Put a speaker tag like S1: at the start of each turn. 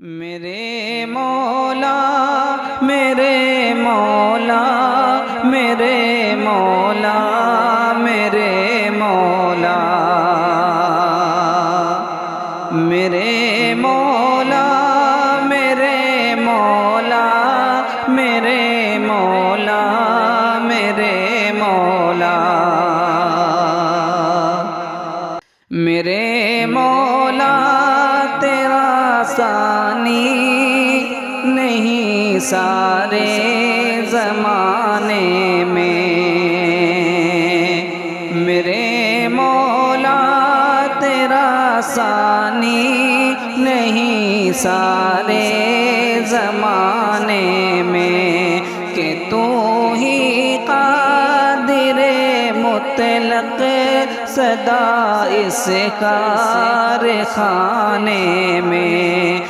S1: میرے مولا میرے مولا میرے مولا میرے مولا میرے مولا میرے مولا میرے مولا میرے مولا میرے مولا تیرا ثانی نہیں سارے زمانے میں، میرے مولا تیرا ثانی نہیں سارے زمانے میں، کہ تو ہی قادر مطلق صدا اس کارخانے میں۔